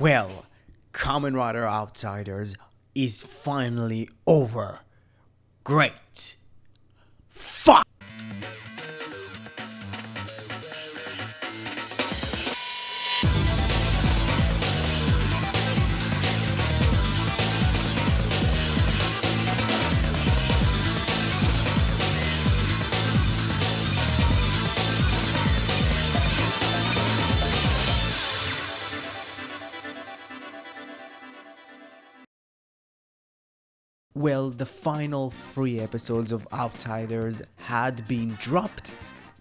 Well, Kamen Rider Outsiders is finally over. Great. Fuck! Well, the final 3 episodes of Outsiders had been dropped,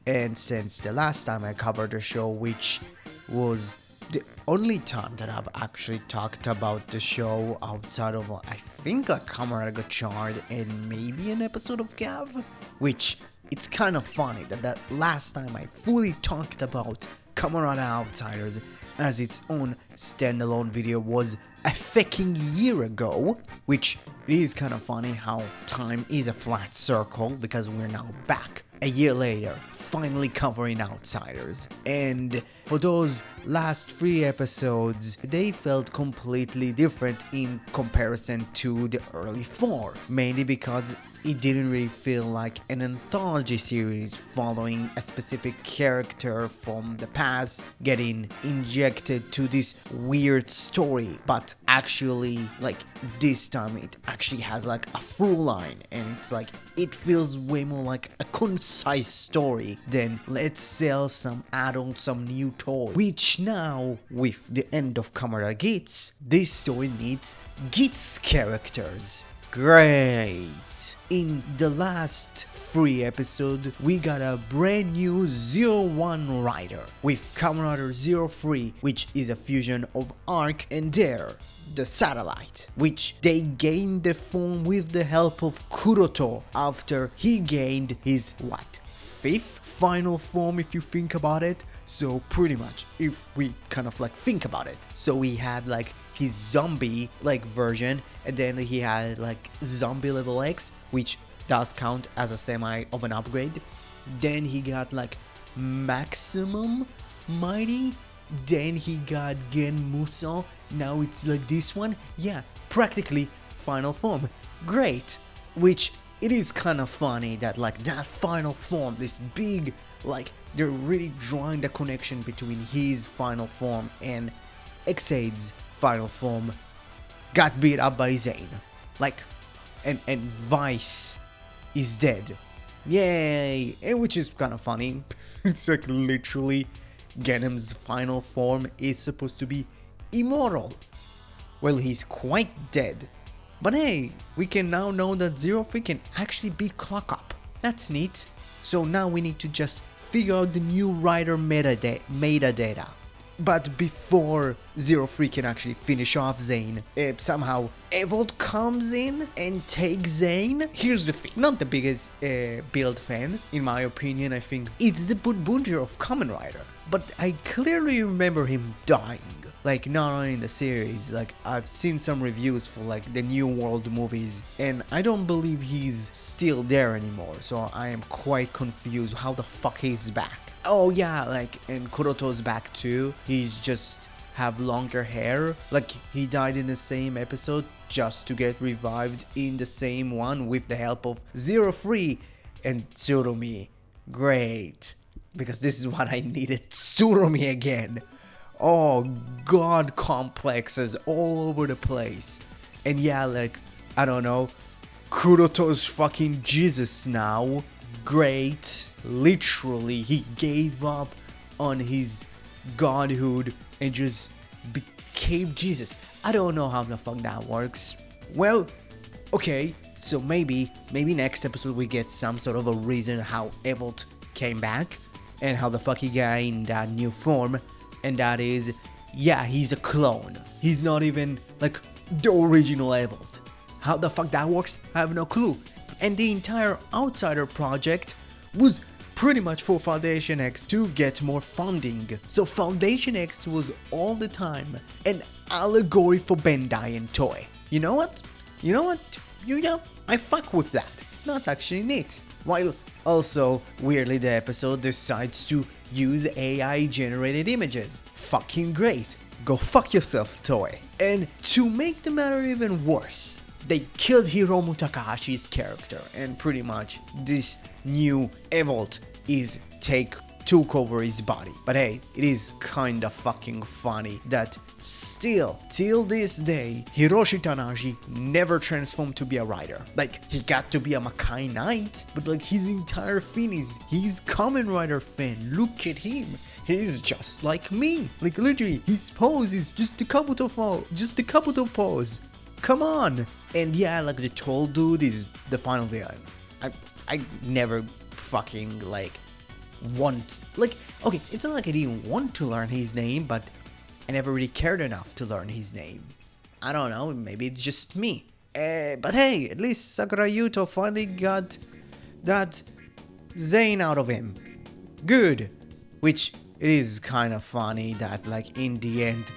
and since the last time I covered the show, which was the only time that I've actually talked about the show outside of, I think, like Kamaraga Chart and maybe an episode of Gav, which it's kind of funny that last time I fully talked about Kamen Outsiders as its own standalone video was a fucking year ago, which is kind of funny how time is a flat circle because we're now back a year later, finally covering Outsiders. And for those last 3 episodes, they felt completely different in comparison to the early 4, mainly because it didn't really feel like an anthology series following a specific character from the past getting injected to this weird story, but actually, like, this time it actually has like a through line, and it's like it feels way more like a concise story than let's sell some adults some new toy, which now with the end of Kamara Gits, this story needs Gits characters. Great! In the last 3 episodes, we got a brand new 01 rider with Kamen Rider 03, which is a fusion of Arc and Dare, the satellite, which they gained the form with the help of Kuroto after he gained his, 5th final form if you think about it. So pretty much, if we kind of like think about it. So we had like his zombie like version, and then he had like zombie level X, which does count as a semi of an upgrade. Then he got like maximum mighty, then he got Gen Muso, now it's like this one. Yeah, practically final form. Great. Which it is kind of funny that like that final form, this big, like they're really drawing the connection between his final form and Xaid's final form, got beat up by Zane. Like, and Vice is dead. Yay! And which is kind of funny. It's like literally Ganem's final form is supposed to be immortal. Well, he's quite dead. But hey, we can now know that 03 can actually beat Clock Up. That's neat. So now we need to just figure out the new rider metadata. But before 03 can actually finish off Zane, somehow Evolt comes in and takes Zane. Here's the thing, not the biggest build fan, in my opinion. I think it's the Bunbunger of Kamen Rider. But I clearly remember him dying. Like, not only in the series, like I've seen some reviews for like the New World movies, and I don't believe he's still there anymore, so I am quite confused how the fuck he's back. Oh yeah, like, and Kuroto's back too. He's just have longer hair, like he died in the same episode just to get revived in the same one with the help of 03 and Tsurumi. Great, because this is what I needed, Tsurumi again. Oh, god complexes all over the place. And yeah, like, I don't know, Kuroto's fucking Jesus now. Great. Literally, he gave up on his godhood and just became Jesus. I don't know how the fuck that works. Well, okay, so maybe next episode we get some sort of a reason how Evolt came back and how the fuck he got in that new form. And that is, yeah, he's a clone. He's not even like the original Evolt. How the fuck that works, I have no clue. And the entire Outsider project was pretty much for Foundation X to get more funding. So Foundation X was all the time an allegory for Bandai and Toei. You know what? Yeah, I fuck with that. That's actually neat. While also, weirdly, the episode decides to use AI generated images. Fucking great. go fuck yourself, Toei. And to make the matter even worse, they killed Hiromu Takahashi's character, and pretty much this new Evolt took over his body. But hey, it is kinda fucking funny that still, till this day, Hiroshi Tanahashi never transformed to be a rider. Like, he got to be a Makai Knight, but like his entire thing is he's Kamen Rider fan. Look at him. He's just like me. Like, literally, his pose is just the Kabuto pose. Come on. And yeah, like, the tall dude is the final villain. I never fucking, like, okay, it's not like I didn't want to learn his name, but I never really cared enough to learn his name. I don't know, maybe it's just me. But hey, at least Sakura Yuto finally got that Zane out of him. Good. Which is kind of funny that, like, in the end,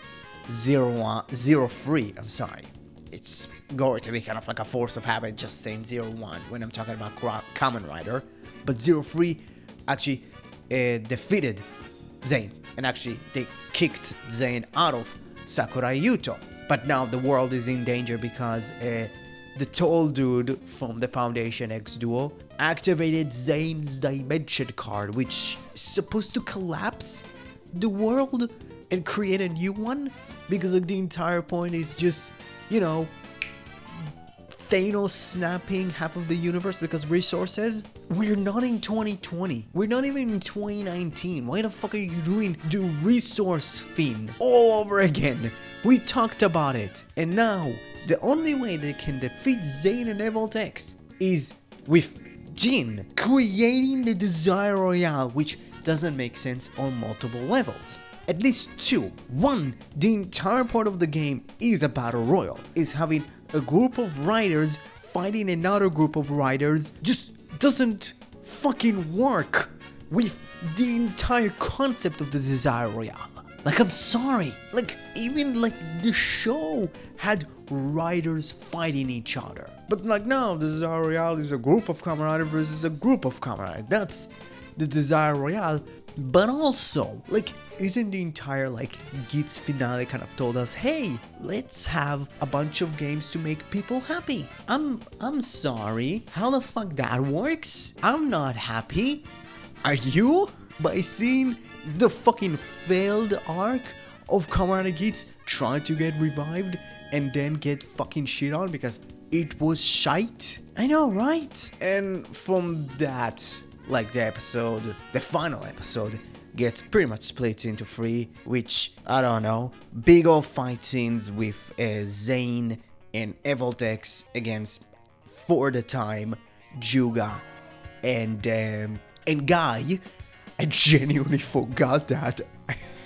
03, I'm sorry. It's going to be kind of like a force of habit just saying 01 when I'm talking about Kamen Rider. But 03 actually defeated Zane. And actually, they kicked Zane out of Sakurai Yuto. But now the world is in danger because the tall dude from the Foundation X duo activated Zane's Dimension card, which is supposed to collapse the world and create a new one. Because like, the entire point is just, you know, Thanos snapping half of the universe because resources. We're not in 2020. We're not even in 2019. Why the fuck are you doing the resource thing all over again? We talked about it. And now, the only way they can defeat Zane and Evolt X is with Jin creating the Desire Royale, which doesn't make sense on multiple levels. At least two. One, the entire part of the game is a battle royal, is having a group of riders fighting another group of riders. Just doesn't fucking work with the entire concept of the Desire Royale. Like, I'm sorry. Like, even like the show had riders fighting each other. But like, no, the Desire Royale is a group of Kamen Rider versus a group of Kamen Rider. That's the Desire Royale. But also, like, isn't the entire, like, Git's finale kind of told us, hey, let's have a bunch of games to make people happy. I'm sorry. How the fuck that works? I'm not happy. Are you? By seeing the fucking failed arc of Kamen Rider Git's trying to get revived and then get fucking shit on because it was shite? I know, right? And from that, like, the final episode gets pretty much split into three, which, I don't know, big old fight scenes with Zane and Evolt X against, for the time, Juga and Guy. I genuinely forgot that.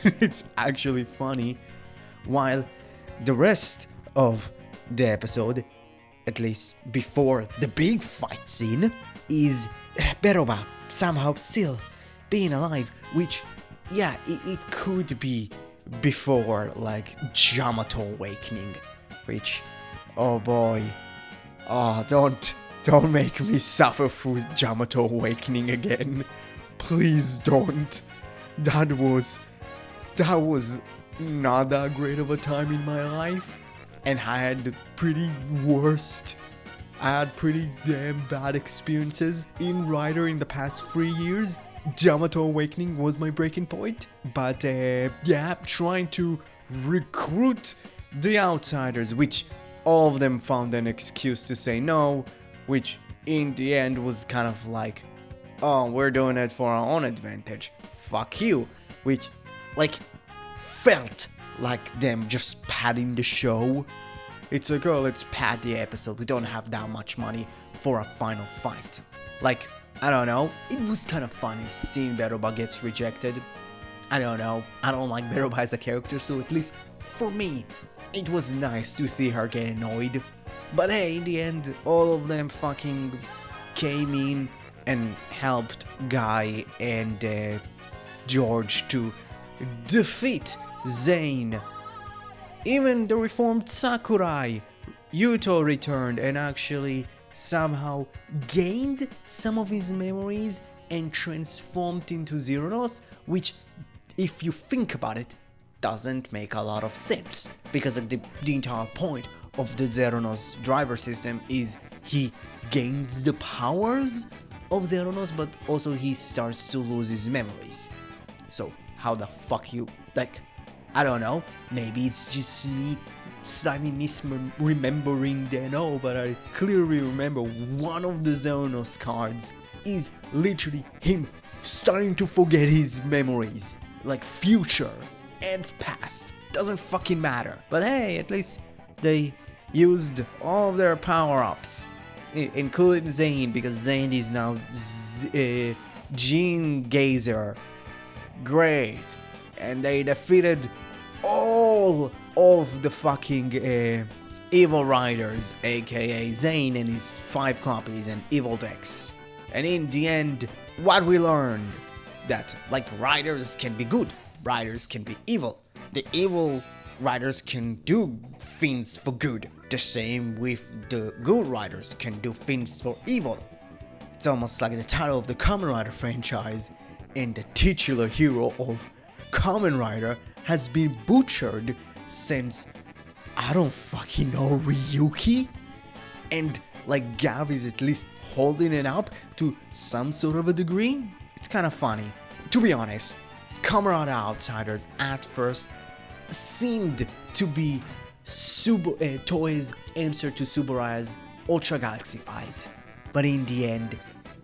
It's actually funny. While the rest of the episode, at least before the big fight scene, is Beroba somehow still being alive, which, yeah, it could be before, like, Yamato awakening, which, oh boy, oh, don't make me suffer through Yamato awakening again, please don't. That was not that great of a time in my life, and I had pretty damn bad experiences in Rider in the past 3 years. Yamato Awakening was my breaking point. But yeah, trying to recruit the outsiders, which all of them found an excuse to say no, which in the end was kind of like, oh, we're doing it for our own advantage. Fuck you. Which, like, felt like them just padding the show. It's like, oh, let's pad the episode. We don't have that much money for a final fight. Like, I don't know. It was kind of funny seeing Beroba gets rejected. I don't know. I don't like Beroba as a character, so at least for me, it was nice to see her get annoyed. But hey, in the end, all of them fucking came in and helped Guy and George to defeat Zane. Even the reformed Sakurai Yuto returned and actually somehow gained some of his memories and transformed into Zeronos, which, if you think about it, doesn't make a lot of sense. Because like, the entire point of the Zeronos driver system is he gains the powers of Zeronos, but also he starts to lose his memories. So how the fuck you, like, I don't know, maybe it's just me slightly misremembering Deno, but I clearly remember one of the Zeronos cards is literally him starting to forget his memories, like future and past, doesn't fucking matter. But hey, at least they used all of their power-ups, including Zane, because Zane is now Gene Gazer. Great. And they defeated all of the fucking evil riders, aka Zane and his 5 copies and evil decks. And in the end, what we learned, that like riders can be good, riders can be evil. The evil riders can do things for good. The same with the good riders can do things for evil. It's almost like the title of the Kamen Rider franchise, and the titular hero of Kamen Rider has been butchered since, I don't fucking know, Ryuki? And like Gav is at least holding it up to some sort of a degree? It's kind of funny. To be honest, Kamen Rider Outsiders at first seemed to be Toei's answer to Tsuburaya's Ultra Galaxy fight. But in the end,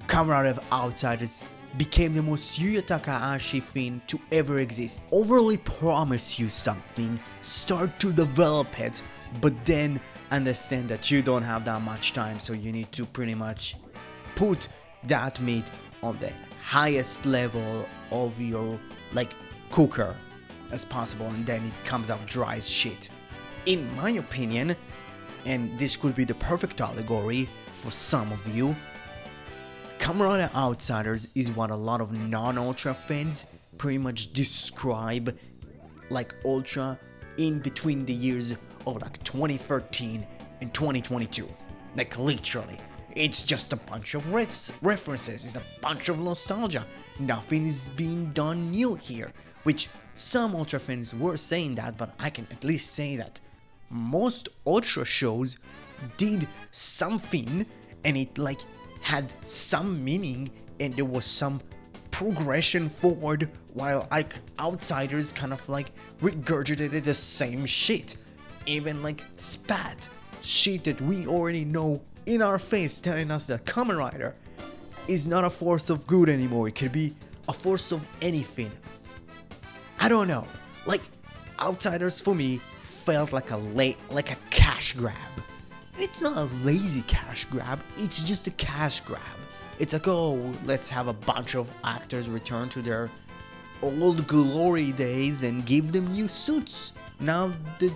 Kamen Rider Outsiders became the most Yuya Takahashi thing to ever exist. Overly promise you something, start to develop it, but then understand that you don't have that much time, so you need to pretty much put that meat on the highest level of your like cooker as possible, and then it comes out dry as shit. In my opinion, and this could be the perfect allegory for some of you, Kamen Rider Outsiders is what a lot of non-Ultra fans pretty much describe like Ultra in between the years of like 2013 and 2022. Like literally, it's just a bunch of references, it's a bunch of nostalgia. Nothing is being done new here, which some Ultra fans were saying that, but I can at least say that most Ultra shows did something and it like had some meaning and there was some progression forward, while like Outsiders kind of like regurgitated the same shit, even like spat shit that we already know in our face, telling us that Kamen Rider is not a force of good anymore, it could be a force of anything. I don't know, like Outsiders for me felt like a cash grab. It's not a lazy cash grab, it's just a cash grab. It's like, oh, let's have a bunch of actors return to their old glory days and give them new suits. Now the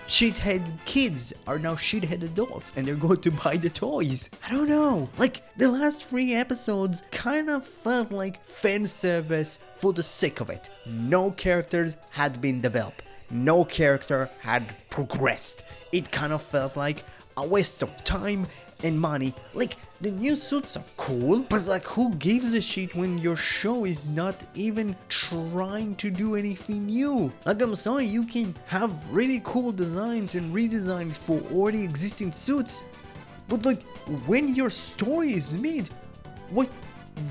shithead kids are now shithead adults and they're going to buy the toys. I don't know, like the last 3 episodes kind of felt like fan service for the sake of it. No characters had been developed, no character had progressed. It kind of felt like a waste of time and money. Like the new suits are cool, but like who gives a shit when your show is not even trying to do anything new? Like I'm sorry, you can have really cool designs and redesigns for already existing suits, but like when your story is made,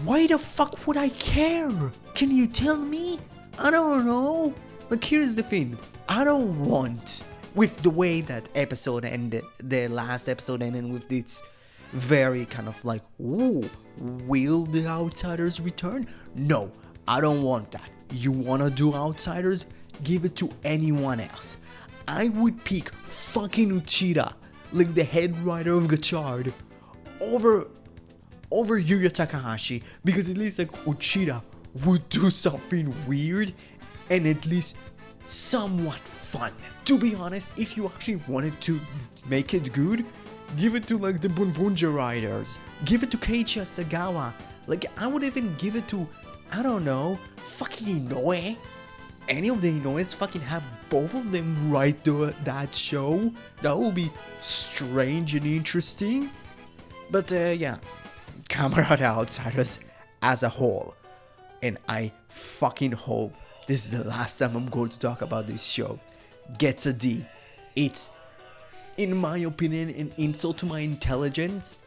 why the fuck would I care? Can you tell me? I don't know. Like here's the thing, I don't want, with the way that episode ended, the last episode ended with this very kind of like, ooh, will the Outsiders return? No, I don't want that. You wanna do Outsiders? Give it to anyone else. I would pick fucking Uchida, like the head writer of Gachard, over Yuya Takahashi, because at least like Uchida would do something weird and at least somewhat fun. To be honest, if you actually wanted to make it good, give it to like the Bunbunja Riders, give it to Keiichi Asagawa, like I would even give it to, I don't know, fucking Inoue. Any of the Inoues, fucking have both of them write that show. That would be strange and interesting. But yeah, Kamen Rider Outsiders as a whole, and I fucking hope this is the last time I'm going to talk about this show, gets a D. It's, in my opinion, an insult to my intelligence.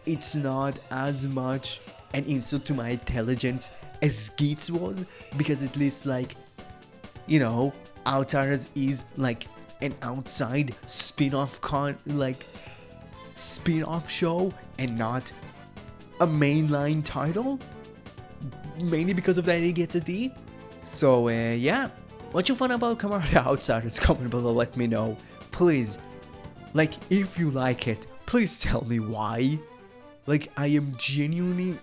It's not as much an insult to my intelligence as Geats was, because at least, like, you know, Outsiders is like an outside spin-off spin-off show and not a mainline title, mainly because of that it gets a D. So yeah, what you found about Kamen Outsiders, comment below, let me know, please. Like, if you like it, please tell me why. Like, I am genuinely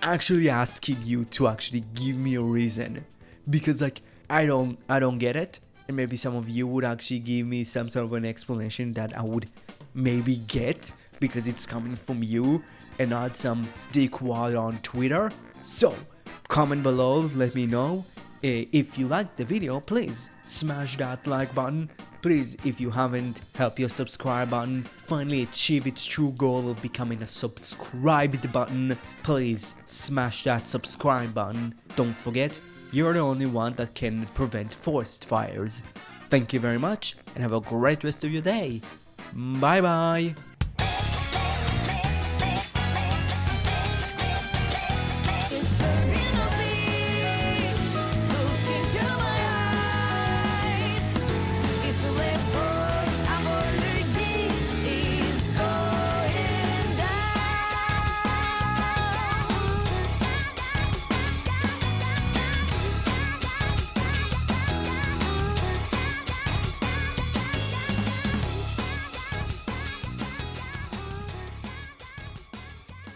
actually asking you to actually give me a reason, because like I don't get it, and maybe some of you would actually give me some sort of an explanation that I would maybe get, because it's coming from you and not some dickwad on Twitter. So comment below, let me know. If you liked the video, please smash that like button. Please, if you haven't, help your subscribe button finally achieve its true goal of becoming a subscribed button. Please smash that subscribe button. Don't forget, you're the only one that can prevent forest fires. Thank you very much, and have a great rest of your day. Bye bye.